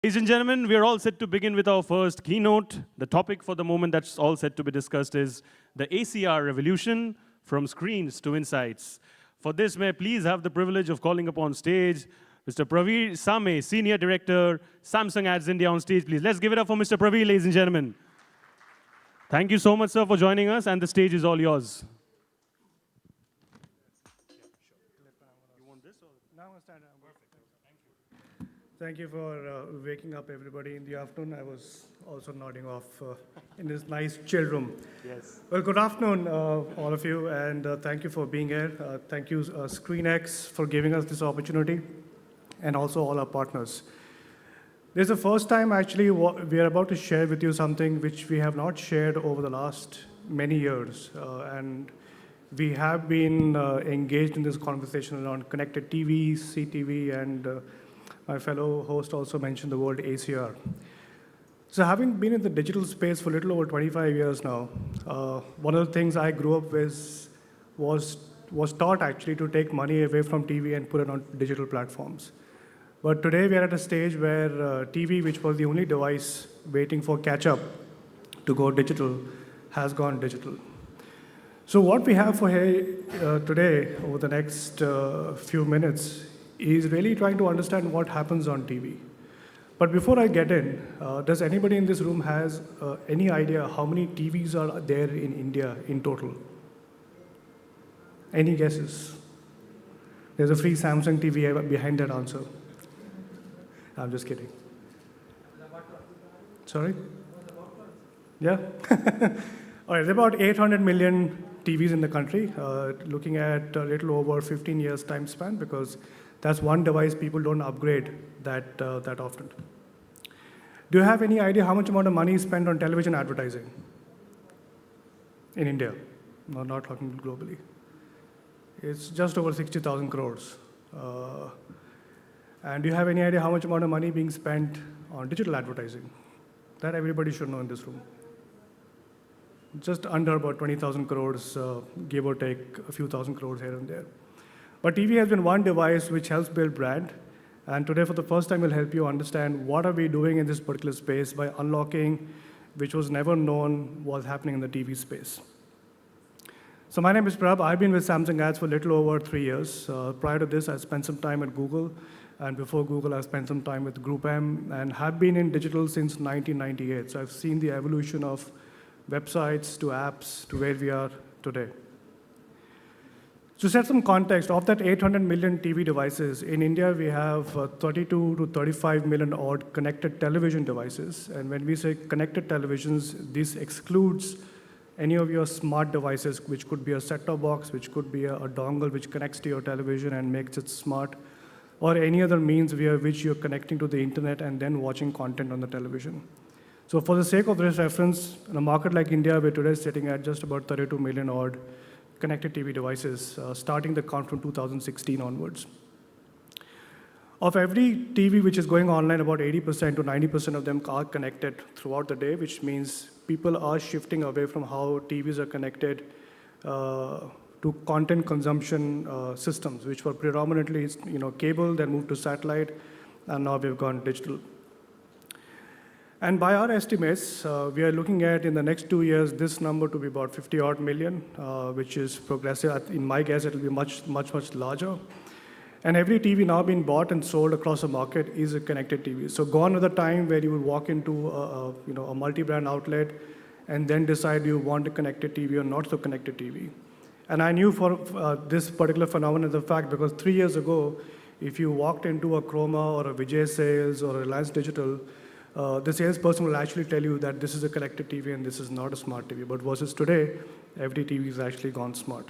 Ladies and gentlemen, we are all set to begin with our first keynote. The topic for the moment that's all set to be discussed is the ACR revolution from screens to insights. For this, may I please have the privilege of calling upon stage Mr. Prabhvir Sahmey, Senior Director, Samsung Ads India on stage, please. Let's give it up for Mr. Prabhvir, ladies and gentlemen. Thank you so much, sir, for joining us, and the stage is all yours. Thank you for waking up everybody in the afternoon. I was also nodding off in this nice chill room. Yes. Well, good afternoon, all of you, and thank you for being here. Thank you, SCREENXX, for giving us this opportunity, and also all our partners. This is the first time, actually, we are about to share with you something which we have not shared over the last many years. And we have been engaged in this conversation around connected TV, CTV, and my fellow host also mentioned the word ACR. So having been in the digital space for a little over 25 years now, one of the things I grew up with was taught actually to take money away from TV and put it on digital platforms. But today we are at a stage where TV, which was the only device waiting for catch-up to go digital, has gone digital. So what we have for here today over the next few minutes is really trying to understand what happens on TV. But before I get in, does anybody in this room has any idea how many TVs are there in India in total? Any guesses? There's a free Samsung TV behind that answer. I'm just kidding. Sorry? Yeah? All right, there are about 800 million TVs in the country, looking at a little over 15 years time span, because that's one device people don't upgrade that often. Do you have any idea how much amount of money is spent on television advertising in India? No, not talking globally. It's just over 60,000 crores. And do you have any idea how much amount of money being spent on digital advertising? That everybody should know in this room. Just under about 20,000 crores, give or take a few thousand crores here and there. But TV has been one device which helps build brand. And today, for the first time, we'll help you understand what are we doing in this particular space by unlocking, which was never known was happening in the TV space. So my name is Prabh. I've been with Samsung Ads for a little over 3 years. Prior to this, I spent some time at Google. And before Google, I spent some time with Group M and have been in digital since 1998. So I've seen the evolution of websites to apps to where we are today. To set some context, of that 800 million TV devices, in India we have 32 to 35 million odd connected television devices. And when we say connected televisions, this excludes any of your smart devices, which could be a set-top box, which could be a dongle which connects to your television and makes it smart, or any other means via which you're connecting to the internet and then watching content on the television. So for the sake of this reference, in a market like India, we're today sitting at just about 32 million odd connected TV devices, starting the count from 2016 onwards. Of every TV which is going online, about 80% to 90% of them are connected throughout the day, which means people are shifting away from how TVs are connected to content consumption systems, which were predominantly cable, then moved to satellite, and now we've gone digital. And by our estimates, we are looking at, in the next 2 years, this number to be about 50 odd million, which is progressive. In my guess, it will be much, much, much larger. And every TV now being bought and sold across the market is a connected TV. So gone are the time where you would walk into a multi-brand outlet and then decide you want a connected TV or not so connected TV. And I knew for this particular phenomenon the fact because 3 years ago, if you walked into a Chroma or a Vijay Sales or a Reliance Digital, the salesperson will actually tell you that this is a connected TV and this is not a smart TV. But versus today, every TV has actually gone smart.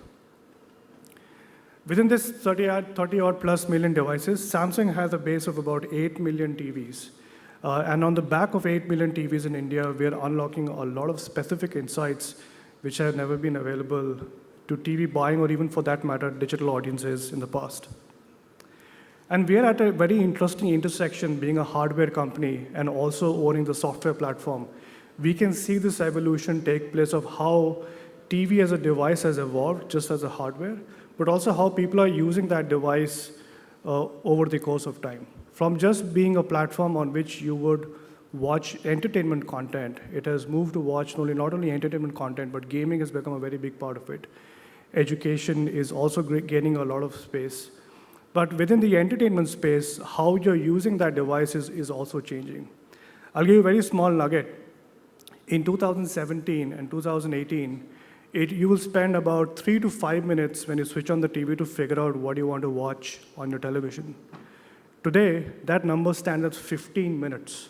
Within this 30 odd plus million devices, Samsung has a base of about 8 million TVs. And on the back of 8 million TVs in India, we are unlocking a lot of specific insights which have never been available to TV buying or even for that matter, digital audiences in the past. And we are at a very interesting intersection, being a hardware company and also owning the software platform. We can see this evolution take place of how TV as a device has evolved just as a hardware, but also how people are using that device over the course of time. From just being a platform on which you would watch entertainment content, it has moved to watch not only entertainment content, but gaming has become a very big part of it. Education is also gaining a lot of space. But within the entertainment space, how you're using that device is also changing. I'll give you a very small nugget. In 2017 and 2018, you will spend about 3 to 5 minutes when you switch on the TV to figure out what you want to watch on your television. Today, that number stands at 15 minutes.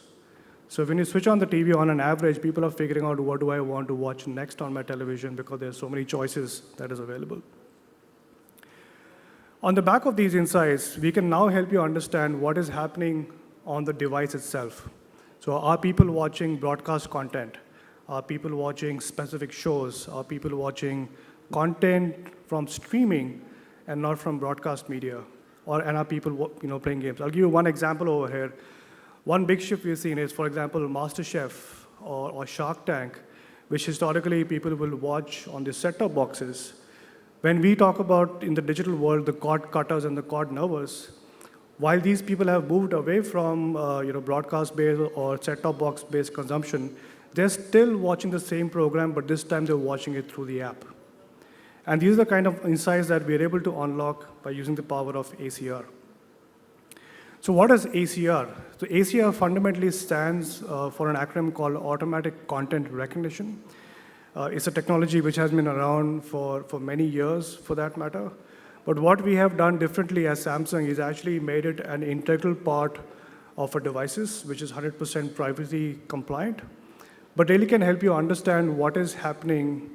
So when you switch on the TV, on an average, people are figuring out what do I want to watch next on my television because there's so many choices that is available. On the back of these insights, we can now help you understand what is happening on the device itself. So are people watching broadcast content? Are people watching specific shows? Are people watching content from streaming and not from broadcast media? And are people playing games? I'll give you one example over here. One big shift we've seen is, for example, MasterChef or Shark Tank, which historically people will watch on the set-top boxes. When we talk about, in the digital world, the cord cutters and the cord nervers, while these people have moved away from broadcast-based or set-top box-based consumption, they're still watching the same program, but this time they're watching it through the app. And these are the kind of insights that we're able to unlock by using the power of ACR. So what is ACR? So ACR fundamentally stands for an acronym called Automatic Content Recognition. It's a technology which has been around for many years, for that matter. But what we have done differently as Samsung is actually made it an integral part of our devices, which is 100% privacy compliant, but really can help you understand what is happening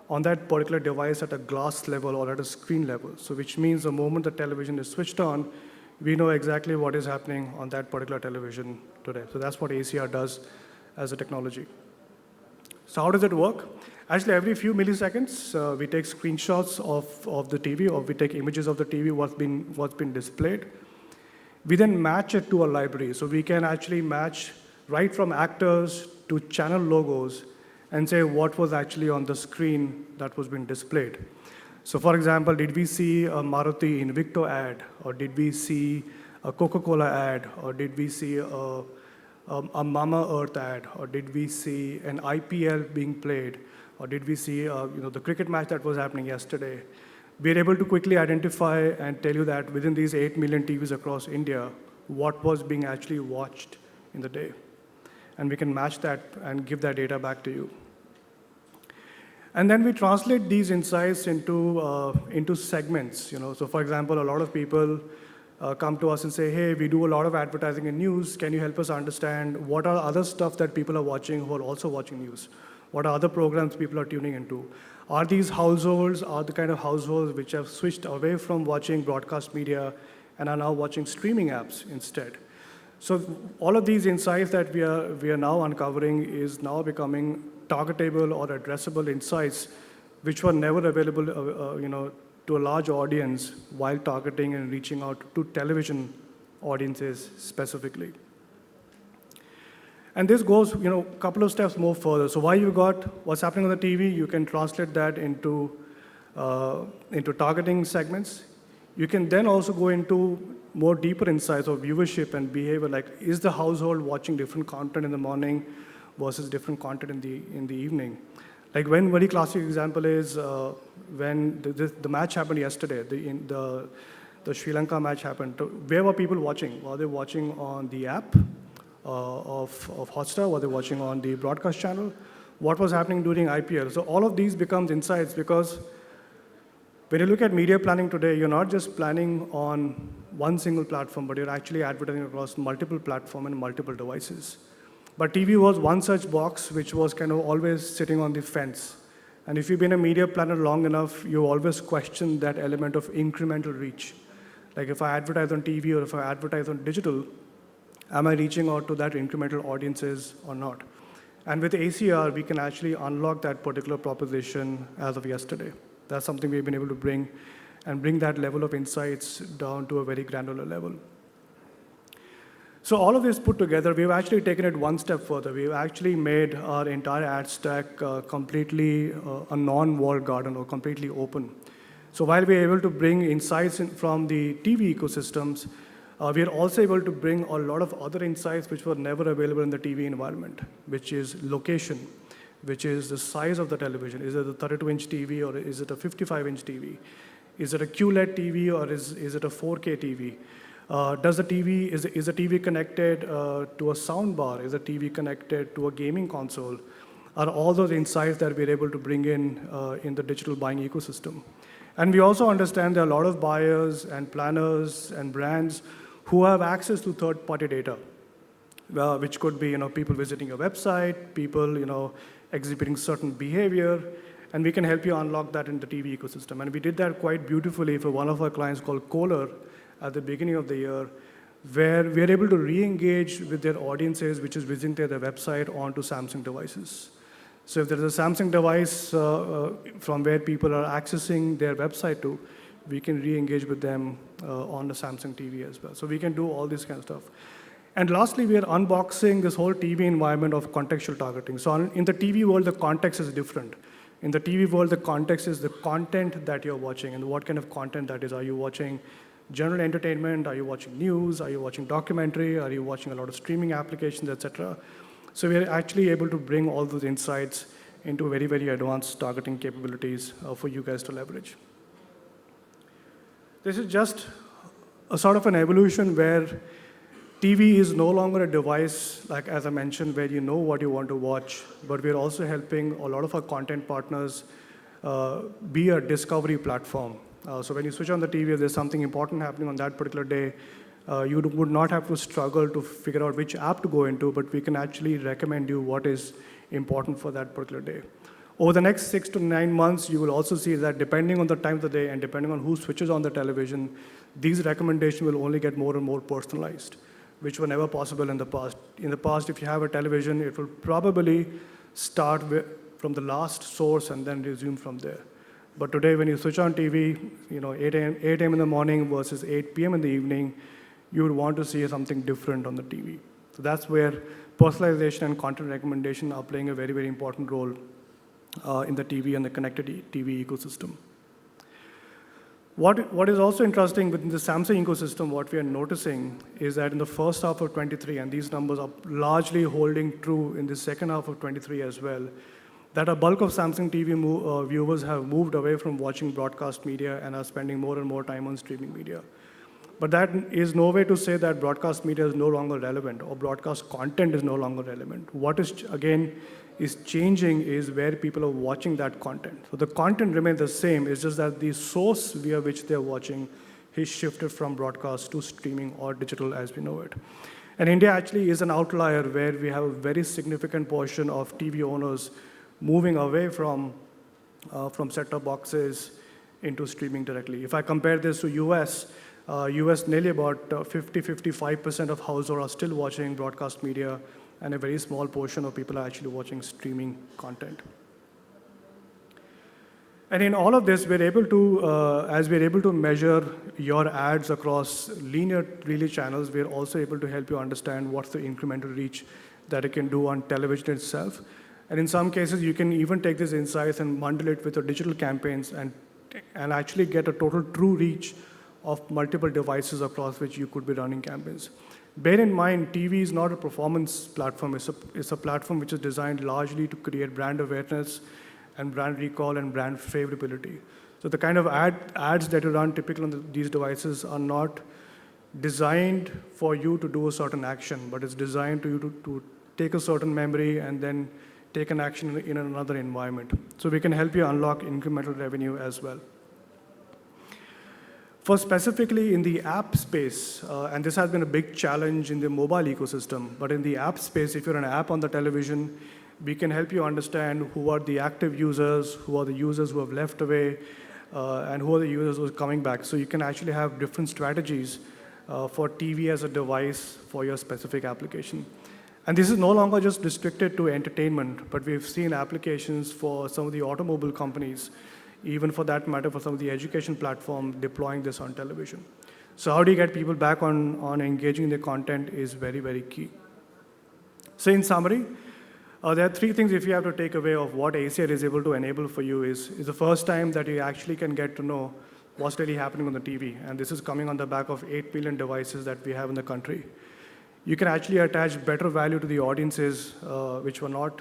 on that particular device at a glass level or at a screen level. So which means the moment the television is switched on, we know exactly what is happening on that particular television today. So that's what ACR does as a technology. So how does it work? Actually, every few milliseconds, we take screenshots of the TV, or we take images of the TV, what's been displayed. We then match it to a library. So we can actually match right from actors to channel logos and say what was actually on the screen that was being displayed. So for example, did we see a Maruti Invicto ad, or did we see a Coca-Cola ad, or did we see a Mama Earth ad, or did we see an IPL being played, or did we see the cricket match that was happening yesterday? We're able to quickly identify and tell you that within these 8 million TVs across India, what was being actually watched in the day. And we can match that and give that data back to you. And then we translate these insights into segments. So for example, a lot of people come to us and say, hey, we do a lot of advertising and news. Can you help us understand what are other stuff that people are watching who are also watching news? What are other programs people are tuning into? Are these households, are the kind of households which have switched away from watching broadcast media and are now watching streaming apps instead? So all of these insights that we are now uncovering is now becoming targetable or addressable insights which were never available to a large audience while targeting and reaching out to television audiences specifically. And this goes a couple of steps more further. So while you got what's happening on the TV, you can translate that into targeting segments. You can then also go into more deeper insights of viewership and behavior, like is the household watching different content in the morning versus different content in the evening? Like one very classic example is when the match happened yesterday, the Sri Lanka match happened. Where were people watching? Were they watching on the app of Hotstar? Were they watching on the broadcast channel? What was happening during IPL? So all of these becomes insights because when you look at media planning today, you're not just planning on one single platform, but you're actually advertising across multiple platforms and multiple devices. But TV was one such box which was kind of always sitting on the fence. And if you've been a media planner long enough, you always question that element of incremental reach. Like if I advertise on TV or if I advertise on digital, am I reaching out to that incremental audiences or not? And with ACR, we can actually unlock that particular proposition as of yesterday. That's something we've been able to bring that level of insights down to a very granular level. So all of this put together, we've actually taken it one step further. We've actually made our entire ad stack completely a non-walled garden or completely open. So while we're able to bring insights from the TV ecosystems, We are also able to bring a lot of other insights which were never available in the TV environment, which is location, which is the size of the television. Is it a 32-inch TV or is it a 55-inch TV? Is it a QLED TV or is it a 4K TV? Is the TV connected to a sound bar? Is the TV connected to a gaming console? Are all those insights that we're able to bring in the digital buying ecosystem. And we also understand there are a lot of buyers and planners and brands who have access to third-party data, which could be people visiting your website, people exhibiting certain behavior, and we can help you unlock that in the TV ecosystem. And we did that quite beautifully for one of our clients called Kohler at the beginning of the year, where we are able to re-engage with their audiences, which is visiting their website onto Samsung devices. So if there is a Samsung device from where people are accessing their website to, we can re-engage with them on the Samsung TV as well. So we can do all this kind of stuff. And lastly, we are unboxing this whole TV environment of contextual targeting. So in the TV world, the context is different. In the TV world, the context is the content that you're watching and what kind of content that is. Are you watching general entertainment? Are you watching news? Are you watching documentary? Are you watching a lot of streaming applications, et cetera? So we're actually able to bring all those insights into very, very advanced targeting capabilities for you guys to leverage. This is just a sort of an evolution where TV is no longer a device, like as I mentioned, where you know what you want to watch, but we're also helping a lot of our content partners be a discovery platform. So when you switch on the TV, if there's something important happening on that particular day, you would not have to struggle to figure out which app to go into, but we can actually recommend you what is important for that particular day. Over the next 6 to 9 months, you will also see that depending on the time of the day and depending on who switches on the television, these recommendations will only get more and more personalized, which were never possible in the past. In the past, if you have a television, it will probably start from the last source and then resume from there. But today, when you switch on TV, 8 a.m. in the morning versus 8 p.m. in the evening, you would want to see something different on the TV. So that's where personalization and content recommendation are playing a very, very important role in the TV and the connected TV ecosystem. What is also interesting within the Samsung ecosystem, what we are noticing is that in the first half of 23, and these numbers are largely holding true in the second half of 23 as well, that a bulk of Samsung TV viewers have moved away from watching broadcast media and are spending more and more time on streaming media. But that is no way to say that broadcast media is no longer relevant or broadcast content is no longer relevant. What is, again, is changing is where people are watching that content. So the content remains the same, it's just that the source via which they're watching is shifted from broadcast to streaming or digital as we know it. And India actually is an outlier where we have a very significant portion of TV owners moving away from set-top boxes into streaming directly. If I compare this to US nearly about 50-55% of households are still watching broadcast media, and a very small portion of people are actually watching streaming content. And in all of this, we're able to, as we're able to measure your ads across linear relay channels, we're also able to help you understand what's the incremental reach that it can do on television itself. And in some cases, you can even take these insights and bundle it with your digital campaigns and actually get a total true reach of multiple devices across which you could be running campaigns. Bear in mind, TV is not a performance platform. It's a platform which is designed largely to create brand awareness and brand recall and brand favorability. So the kind of ads that you run typically on these devices are not designed for you to do a certain action, but it's designed to you to take a certain memory and then take an action in another environment. So we can help you unlock incremental revenue as well. For specifically in the app space, and this has been a big challenge in the mobile ecosystem, but in the app space, if you're an app on the television, we can help you understand who are the active users, who are the users who have left away, and who are the users who are coming back. So you can actually have different strategies for TV as a device for your specific application. And this is no longer just restricted to entertainment, but we've seen applications for some of the automobile companies, even for that matter, for some of the education platforms deploying this on television. So how do you get people back on engaging in the content is very, very key. So in summary, there are three things if you have to take away of what ACR is able to enable for you is the first time that you actually can get to know what's really happening on the TV. And this is coming on the back of 8 billion devices that we have in the country. You can actually attach better value to the audiences, which were not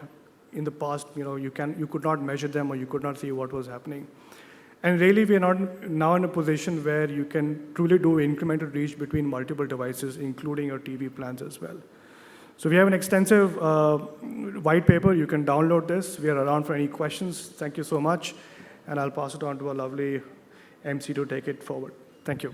in the past. You could not measure them or you could not see what was happening. And really, we are not now in a position where you can truly do incremental reach between multiple devices, including your TV plans as well. So we have an extensive white paper. You can download this. We are around for any questions. Thank you so much. And I'll pass it on to a lovely MC to take it forward. Thank you.